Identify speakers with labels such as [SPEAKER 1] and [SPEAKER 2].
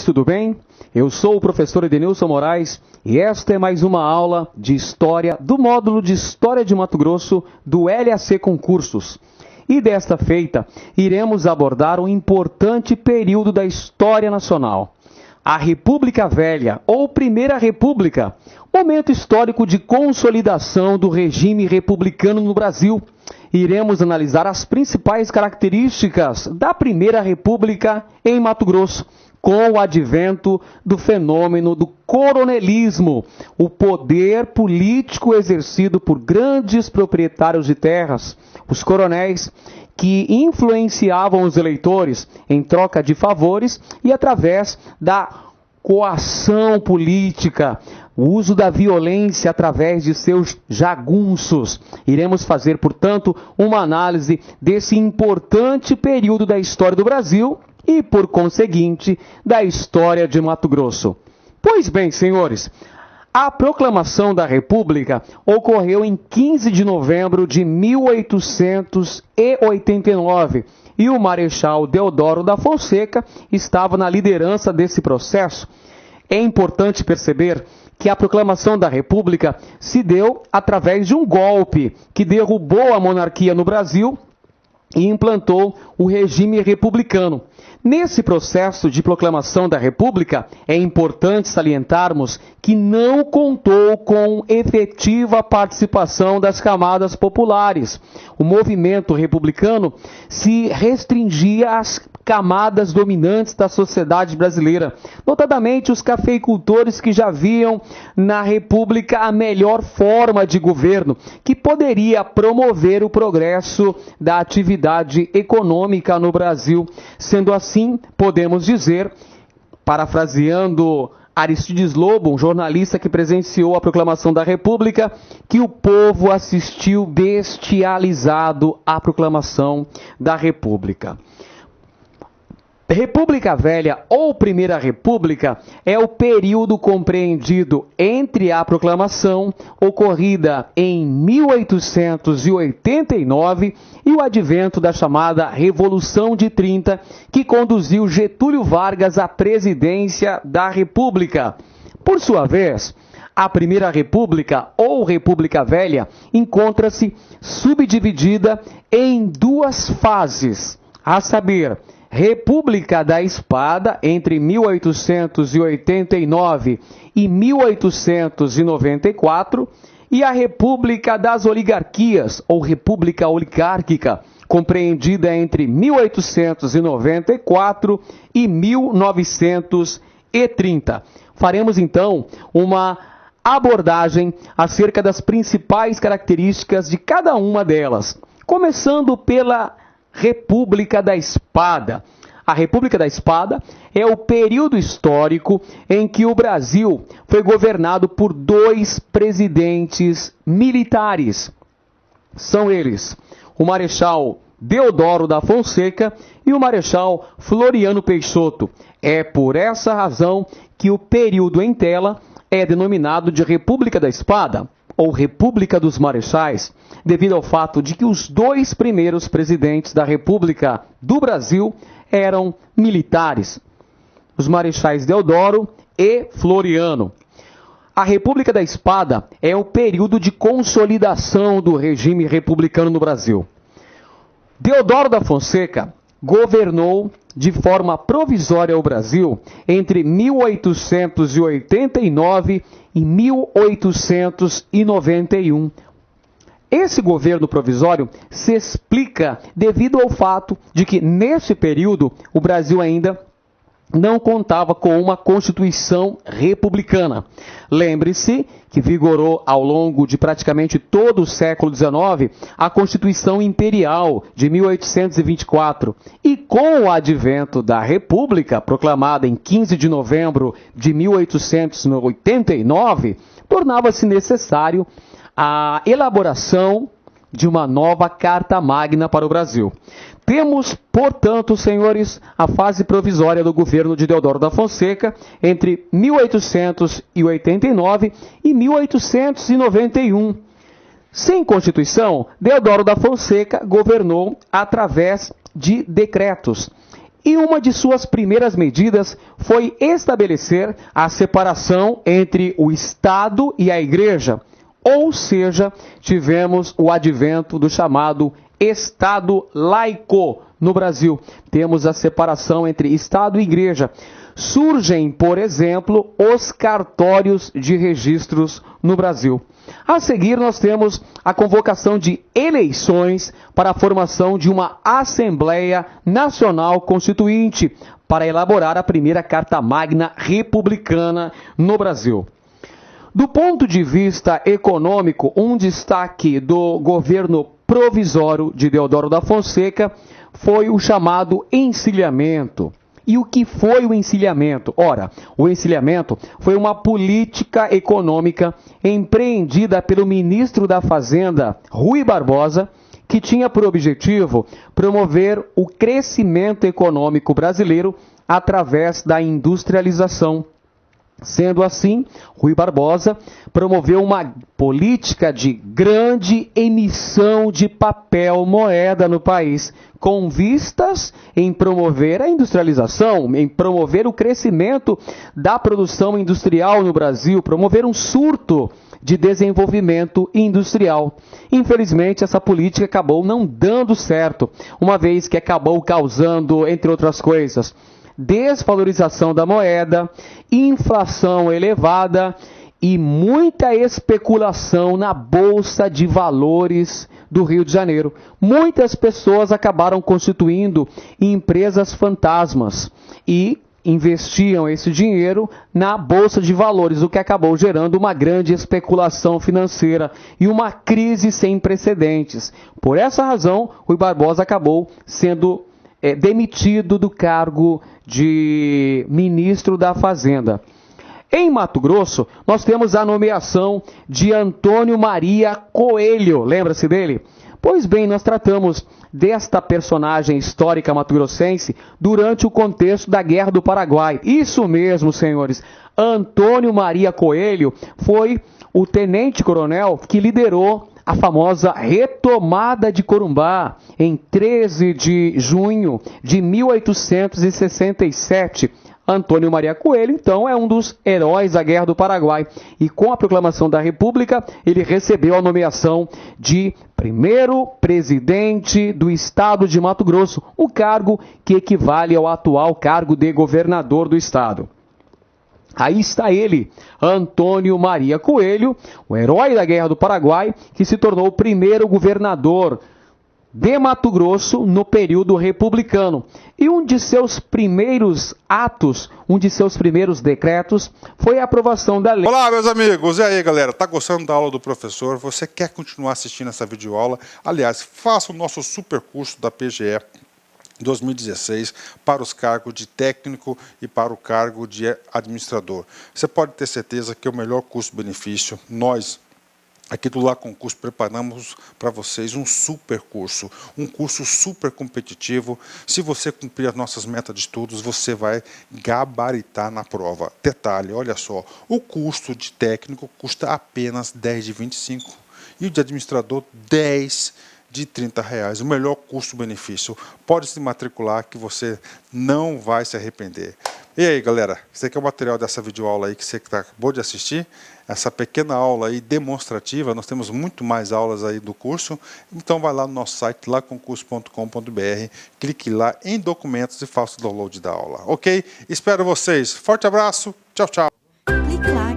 [SPEAKER 1] Tudo bem? Eu sou o professor Edenilson Moraes e esta é mais uma aula de História do módulo de História de Mato Grosso do LAC Concursos. E desta feita, iremos abordar um importante período da história nacional. A República Velha, ou Primeira República, momento histórico de consolidação do regime republicano no Brasil. Iremos analisar as principais características da Primeira República em Mato Grosso, com o advento do fenômeno do coronelismo, o poder político exercido por grandes proprietários de terras, os coronéis, que influenciavam os eleitores em troca de favores e através da coação política, o uso da violência através de seus jagunços. Iremos fazer, portanto, uma análise desse importante período da história do Brasil e, por conseguinte, da história de Mato Grosso. Pois bem, senhores, a proclamação da República ocorreu em 15 de novembro de 1889 e o Marechal Deodoro da Fonseca estava na liderança desse processo. É importante perceber que a proclamação da República se deu através de um golpe que derrubou a monarquia no Brasil e implantou o regime republicano. Nesse processo de proclamação da República, é importante salientarmos que não contou com efetiva participação das camadas populares. O movimento republicano se restringia às camadas dominantes da sociedade brasileira, notadamente os cafeicultores que já viam na República a melhor forma de governo, que poderia promover o progresso da atividade econômica no Brasil. Sendo assim, podemos dizer, parafraseando Aristides Lobo, um jornalista que presenciou a proclamação da República, que o povo assistiu bestializado à proclamação da República. República Velha ou Primeira República é o período compreendido entre a proclamação, ocorrida em 1889, e o advento da chamada Revolução de 30, que conduziu Getúlio Vargas à presidência da República. Por sua vez, a Primeira República ou República Velha encontra-se subdividida em duas fases, a saber, República da Espada, entre 1889 e 1894, e a República das Oligarquias, ou República Oligárquica, compreendida entre 1894 e 1930. Faremos, então, uma abordagem acerca das principais características de cada uma delas, começando pela República da Espada. A República da Espada é o período histórico em que o Brasil foi governado por dois presidentes militares. São eles o Marechal Deodoro da Fonseca e o Marechal Floriano Peixoto. É por essa razão que o período em tela é denominado de República da Espada, ou República dos Marechais, devido ao fato de que os dois primeiros presidentes da República do Brasil eram militares, os Marechais Deodoro e Floriano. A República da Espada é o período de consolidação do regime republicano no Brasil. Deodoro da Fonseca governou de forma provisória o Brasil entre 1889 e 1891. Esse governo provisório se explica devido ao fato de que, nesse período, o Brasil ainda não contava com uma Constituição republicana. Lembre-se que vigorou ao longo de praticamente todo o século XIX a Constituição Imperial de 1824 e com o advento da República, proclamada em 15 de novembro de 1889, tornava-se necessário a elaboração de uma nova Carta Magna para o Brasil. Temos, portanto, senhores, a fase provisória do governo de Deodoro da Fonseca entre 1889 e 1891. Sem Constituição, Deodoro da Fonseca governou através de decretos. E uma de suas primeiras medidas foi estabelecer a separação entre o Estado e a Igreja. Ou seja, tivemos o advento do chamado Estado laico no Brasil. Temos a separação entre Estado e Igreja. Surgem, por exemplo, os cartórios de registros no Brasil. A seguir, nós temos a convocação de eleições para a formação de uma Assembleia Nacional Constituinte para elaborar a primeira Carta Magna Republicana no Brasil. Do ponto de vista econômico, um destaque do governo provisório de Deodoro da Fonseca foi o chamado encilhamento. E o que foi o encilhamento? Ora, o encilhamento foi uma política econômica empreendida pelo ministro da Fazenda, Rui Barbosa, que tinha por objetivo promover o crescimento econômico brasileiro através da industrialização. Sendo assim, Rui Barbosa promoveu uma política de grande emissão de papel moeda no país, com vistas em promover a industrialização, em promover o crescimento da produção industrial no Brasil, promover um surto de desenvolvimento industrial. Infelizmente, essa política acabou não dando certo, uma vez que acabou causando, entre outras coisas, desvalorização da moeda, inflação elevada e muita especulação na Bolsa de Valores do Rio de Janeiro. Muitas pessoas acabaram constituindo empresas fantasmas e investiam esse dinheiro na Bolsa de Valores, o que acabou gerando uma grande especulação financeira e uma crise sem precedentes. Por essa razão, Rui Barbosa acabou sendo demitido do cargo de ministro da Fazenda. Em Mato Grosso, nós temos a nomeação de Antônio Maria Coelho. Lembra-se dele? Pois bem, nós tratamos desta personagem histórica mato-grossense durante o contexto da Guerra do Paraguai. Isso mesmo, senhores. Antônio Maria Coelho foi o tenente-coronel que liderou a famosa retomada de Corumbá em 13 de junho de 1867. Antônio Maria Coelho, então, é um dos heróis da Guerra do Paraguai. E com a proclamação da República, ele recebeu a nomeação de primeiro presidente do estado de Mato Grosso, um cargo que equivale ao atual cargo de governador do estado. Aí está ele, Antônio Maria Coelho, o herói da Guerra do Paraguai, que se tornou o primeiro governador de Mato Grosso no período republicano. E um de seus primeiros atos, um de seus primeiros decretos, foi a aprovação da lei.
[SPEAKER 2] Olá, meus amigos! E aí, galera? Tá gostando da aula do professor? Você quer continuar assistindo essa videoaula? Aliás, faça o nosso super curso da PGE 2016 para os cargos de técnico e para o cargo de administrador. Você pode ter certeza que é o melhor custo-benefício. Nós, aqui do Lá Concurso, preparamos para vocês um super curso, um curso super competitivo. Se você cumprir as nossas metas de estudos, você vai gabaritar na prova. Detalhe, olha só, o custo de técnico custa apenas 10 de 25 e o de administrador 10 de R$30, o melhor custo-benefício. Pode se matricular que você não vai se arrepender. E aí, galera, esse aqui é o material dessa videoaula aí que você acabou de assistir, essa pequena aula aí demonstrativa. Nós temos muito mais aulas aí do curso, então vai lá no nosso site, laconcurso.com.br, clique lá em documentos e faça o download da aula, ok? Espero vocês. Forte abraço, tchau, tchau.
[SPEAKER 3] Clique lá